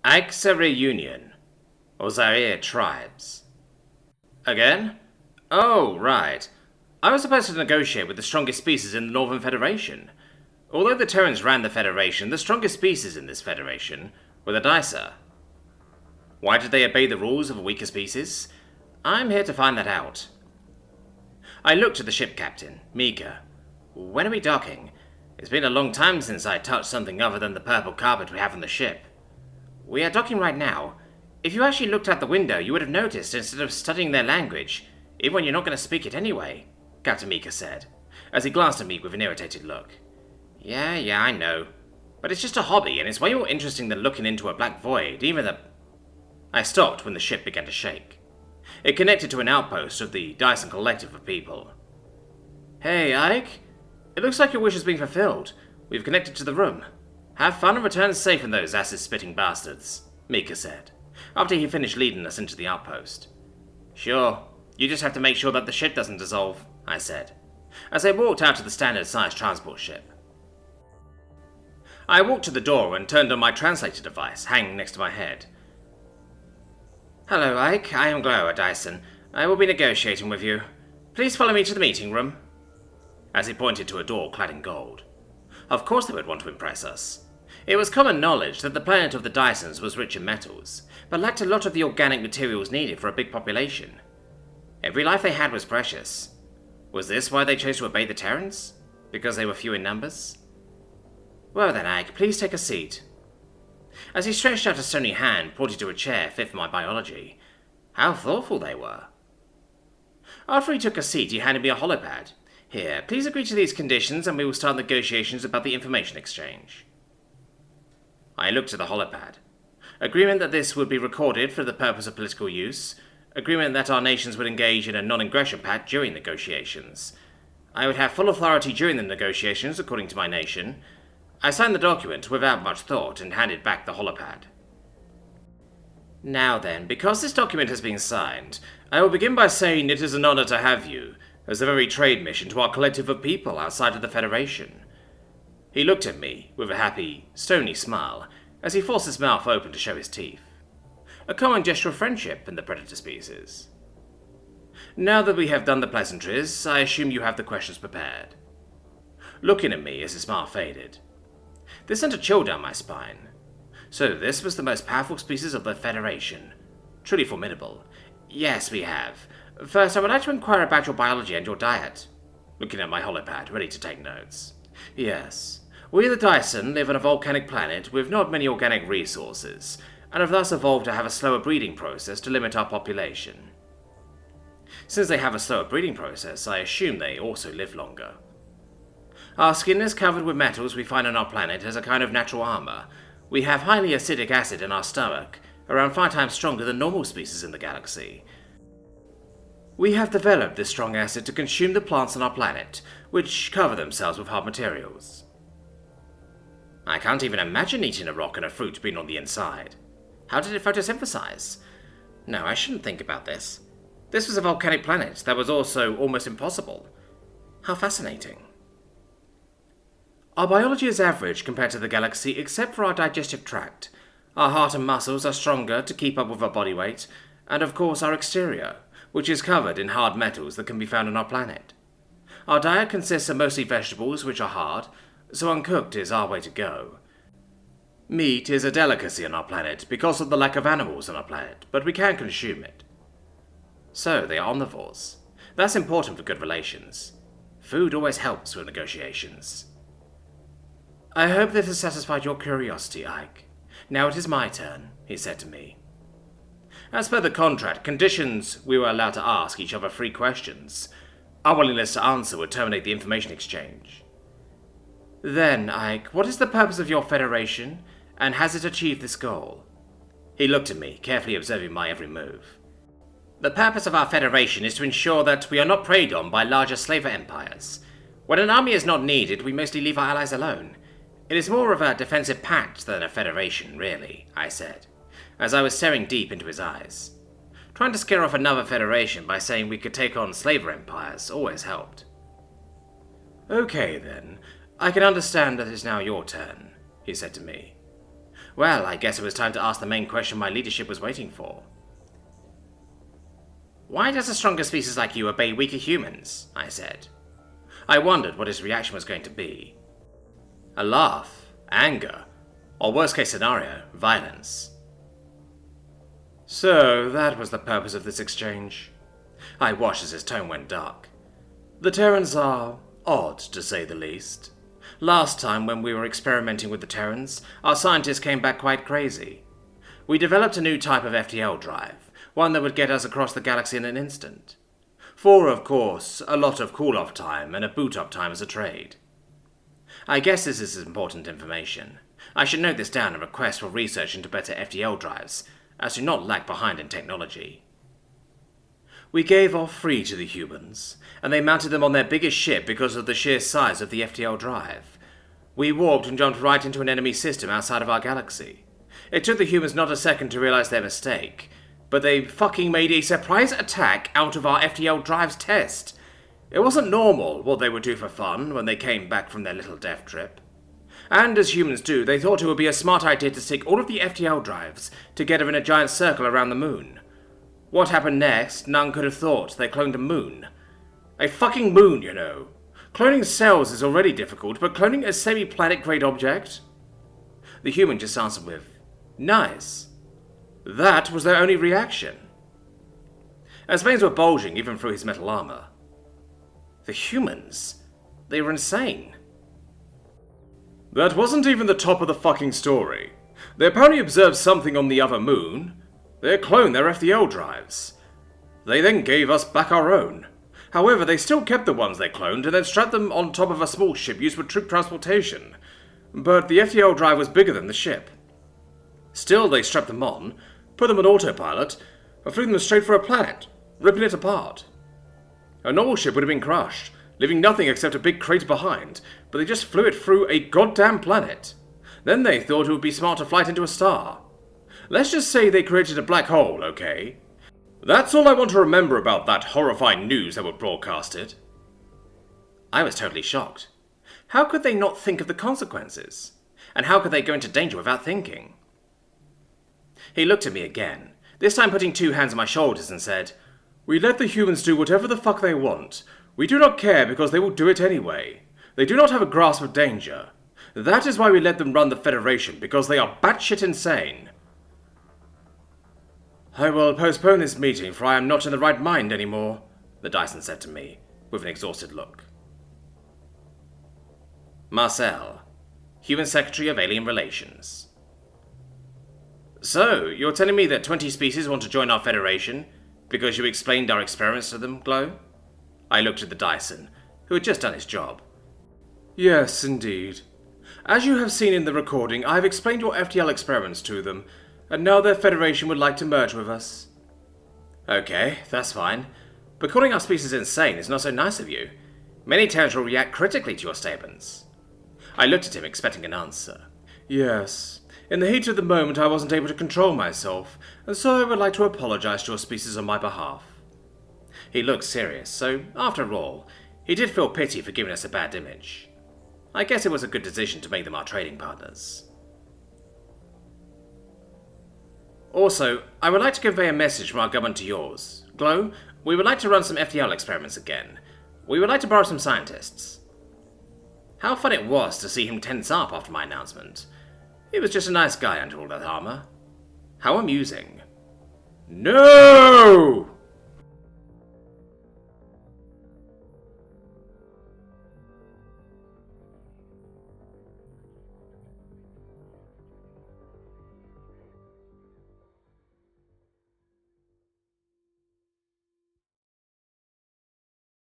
Ike's a reunion, or Zaire tribes. Again? Oh, right. I was supposed to negotiate with the strongest species in the Northern Federation. Although the Terrans ran the Federation, the strongest species in this Federation were the Dicer. Why did they obey the rules of a weaker species? I'm here to find that out. I looked at the ship captain, Mika. When are we docking? It's been a long time since I touched something other than the purple carpet we have on the ship. We are docking right now. If you actually looked out the window, you would have noticed instead of studying their language, even when you're not going to speak it anyway, Captain Mika said, as he glanced at me with an irritated look. Yeah, I know. But it's just a hobby, and it's way more interesting than looking into a black void, even the... I stopped when the ship began to shake. It connected to an outpost of the Dyson collective of people. Hey, Ike. It looks like your wish has been fulfilled. We've connected to the room. Have fun and return safe in those acid-spitting bastards, Mika said, after he finished leading us into the outpost. Sure, you just have to make sure that the ship doesn't dissolve, I said, as I walked out to the standard-sized transport ship. I walked to the door and turned on my translator device, hanging next to my head. Hello, Ike. I am Glower Dyson. I will be negotiating with you. Please follow me to the meeting room, as he pointed to a door clad in gold. Of course they would want to impress us. It was common knowledge that the planet of the Dysons was rich in metals, but lacked a lot of the organic materials needed for a big population. Every life they had was precious. Was this why they chose to obey the Terrans? Because they were few in numbers? Well then, Ike, please take a seat. As he stretched out a stony hand, pointed to a chair fit for my biology. How thoughtful they were. After he took a seat, he handed me a holopad. Here, please agree to these conditions and we will start negotiations about the information exchange. I looked at the holopad. Agreement that this would be recorded for the purpose of political use. Agreement that our nations would engage in a non-aggression pact during negotiations. I would have full authority during the negotiations according to my nation. I signed the document without much thought and handed back the holopad. Now then, because this document has been signed, I will begin by saying it is an honor to have you as a very trade mission to our collective of people outside of the Federation. He looked at me with a happy, stony smile as he forced his mouth open to show his teeth. A common gesture of friendship in the predator species. Now that we have done the pleasantries, I assume you have the questions prepared. Looking at me as his smile faded. This sent a chill down my spine. So this was the most powerful species of the Federation. Truly formidable. Yes, we have. First, I would like to inquire about your biology and your diet. Looking at my holopad, ready to take notes. Yes. We, the Dyson, live on a volcanic planet with not many organic resources, and have thus evolved to have a slower breeding process to limit our population. Since they have a slower breeding process, I assume they also live longer. Our skin is covered with metals we find on our planet as a kind of natural armor. We have highly acidic acid in our stomach, around 5 times stronger than normal species in the galaxy. We have developed this strong acid to consume the plants on our planet, which cover themselves with hard materials. I can't even imagine eating a rock and a fruit being on the inside. How did it photosynthesize? No, I shouldn't think about this. This was a volcanic planet that was also almost impossible. How fascinating. Our biology is average compared to the galaxy except for our digestive tract. Our heart and muscles are stronger to keep up with our body weight, and of course our exterior, which is covered in hard metals that can be found on our planet. Our diet consists of mostly vegetables, which are hard, so uncooked is our way to go. Meat is a delicacy on our planet because of the lack of animals on our planet, but we can consume it. So they are omnivores. That's important for good relations. Food always helps with negotiations. I hope this has satisfied your curiosity, Ike. Now it is my turn, he said to me. As per the contract conditions, we were allowed to ask each other 3 questions. Our willingness to answer would terminate the information exchange. Then, Ike, what is the purpose of your Federation, and has it achieved this goal? He looked at me, carefully observing my every move. The purpose of our Federation is to ensure that we are not preyed on by larger slaver empires. When an army is not needed, we mostly leave our allies alone. It is more of a defensive pact than a federation, really, I said, as I was staring deep into his eyes. Trying to scare off another federation by saying we could take on slaver empires always helped. Okay then, I can understand that it is now your turn, he said to me. Well, I guess it was time to ask the main question my leadership was waiting for. Why does a stronger species like you obey weaker humans? I said. I wondered what his reaction was going to be. A laugh, anger, or worst case scenario, violence. So, that was the purpose of this exchange. I watched as his tone went dark. The Terrans are odd, to say the least. Last time, when we were experimenting with the Terrans, our scientists came back quite crazy. We developed a new type of FTL drive, one that would get us across the galaxy in an instant. For, of course, a lot of cool-off time and a boot-up time as a trade. I guess this is important information. I should note this down and request for research into better FTL drives, as do not lag behind in technology. We gave off free to the humans, and they mounted them on their biggest ship because of the sheer size of the FTL drive. We warped and jumped right into an enemy system outside of our galaxy. It took the humans not a second to realize their mistake, but they fucking made a surprise attack out of our FTL drive's test. It wasn't normal what they would do for fun when they came back from their little death trip. And as humans do, they thought it would be a smart idea to stick all of the FTL drives together in a giant circle around the moon. What happened next, none could have thought. They cloned a moon. A fucking moon, you know. Cloning cells is already difficult, but cloning a semi-planet grade object? The human just answered with, nice. That was their only reaction. As veins were bulging even through his metal armor. The humans, they were insane. That wasn't even the top of the fucking story. They apparently observed something on the other moon. They cloned their FTL drives. They then gave us back our own. However, they still kept the ones they cloned and then strapped them on top of a small ship used for troop transportation. But the FTL drive was bigger than the ship. Still, they strapped them on, put them on autopilot, and flew them straight for a planet, ripping it apart. A normal ship would have been crushed, leaving nothing except a big crater behind, but they just flew it through a goddamn planet. Then they thought it would be smart to fly it into a star. Let's just say they created a black hole, okay? That's all I want to remember about that horrifying news that was broadcasted. I was totally shocked. How could they not think of the consequences? And how could they go into danger without thinking? He looked at me again, this time putting two hands on my shoulders and said, We let the humans do whatever the fuck they want. We do not care because they will do it anyway. They do not have a grasp of danger. That is why we let them run the Federation, because they are batshit insane. I will postpone this meeting, for I am not in the right mind anymore, the Dyson said to me, with an exhausted look. Marcel, Human Secretary of Alien Relations. So, you're telling me that 20 species want to join our Federation, because you explained our experiments to them, Glow? I looked at the Dyson, who had just done his job. Yes, indeed. As you have seen in the recording, I have explained your FTL experiments to them, and now their Federation would like to merge with us. Okay, that's fine. But calling our species insane is not so nice of you. Many Terrans will react critically to your statements. I looked at him expecting an answer. Yes. In the heat of the moment I wasn't able to control myself, and so I would like to apologize to your species on my behalf. He looked serious, so, after all, he did feel pity for giving us a bad image. I guess it was a good decision to make them our trading partners. Also, I would like to convey a message from our government to yours. Glow, we would like to run some FTL experiments again. We would like to borrow some scientists. How fun it was to see him tense up after my announcement. He was just a nice guy under all that armor. How amusing. No!